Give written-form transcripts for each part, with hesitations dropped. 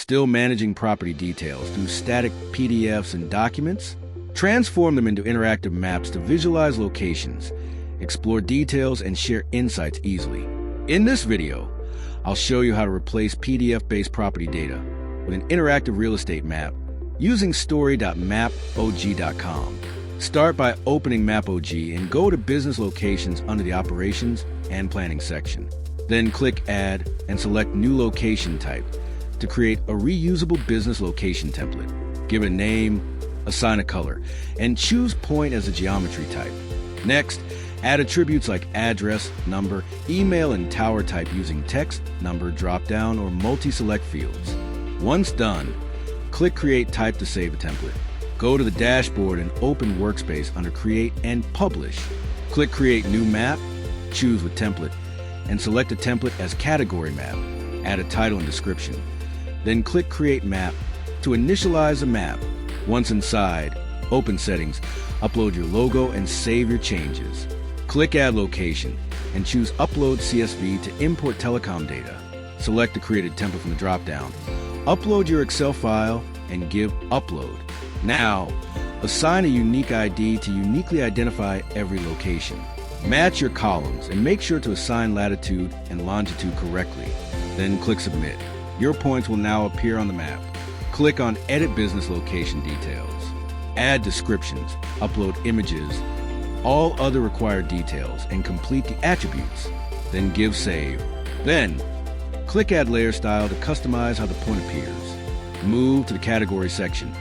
Still managing property details through static PDFs and documents? Transform them into interactive maps to visualize locations, explore details, and share insights easily. In this video, I'll show you how to replace PDF-based property data with an interactive real estate map using story.mapog.com. Start by opening MAPOG and go to Business Locations under the Operations and Planning section. Then click Add and select New Location Type to create a reusable business location template. Give it a name, assign a color, and choose point as a geometry type. Next, add attributes like address, number, email, and tower type using text, number, drop-down, or multi-select fields. Once done, click Create Type to save a template. Go to the dashboard and open Workspace under Create and Publish. Click Create New Map, choose with Template, and select a template as Category Map. Add a title and description. Then click Create Map to initialize a map. Once inside, open Settings, upload your logo, and save your changes. Click Add Location and choose Upload CSV to import telecom data. Select the created template from the drop-down. Upload your Excel file and give Upload. Now, assign a unique ID to uniquely identify every location. Match your columns and make sure to assign latitude and longitude correctly. Then click Submit. Your points will now appear on the map. Click on Edit Business Location Details. Add descriptions, upload images, all other required details, and complete the attributes. Then give Save. Then, click Add Layer Style to customize how the point appears. Move to the Category section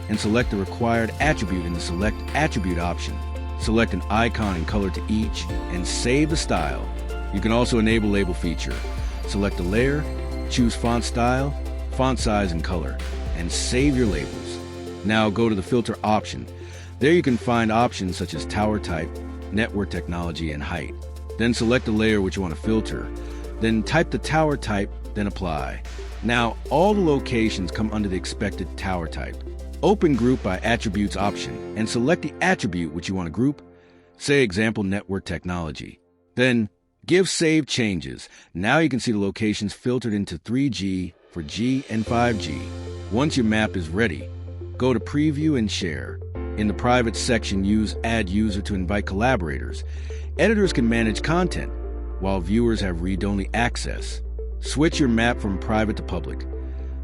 and select the required attribute in the Select Attribute option. Select an icon and color to each and save the style. You can also enable Label feature. Select a layer, choose font style, font size, and color, and save your labels. Now go to the Filter option. There you can find options such as tower type, network technology, and height. Then select the layer which you want to filter. Then type the tower type, then apply. Now all the locations come under the expected tower type. Open Group by Attributes option and select the attribute which you want to group, say example network technology. Then give Save Changes. Now you can see the locations filtered into 3G, 4G, and 5G. Once your map is ready, go to Preview and Share. In the Private section, use Add User to invite collaborators. Editors can manage content, while viewers have read-only access. Switch your map from private to public.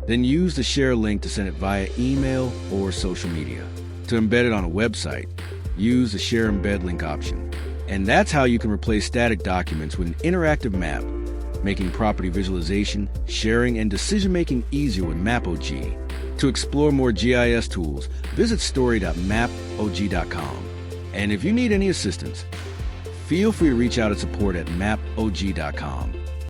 Then use the share link to send it via email or social media. To embed it on a website, use the Share Embed link option. And that's how you can replace static documents with an interactive map, making property visualization, sharing, and decision-making easier with MAPOG. To explore more GIS tools, visit story.mapog.com. And if you need any assistance, feel free to reach out at support@mapog.com.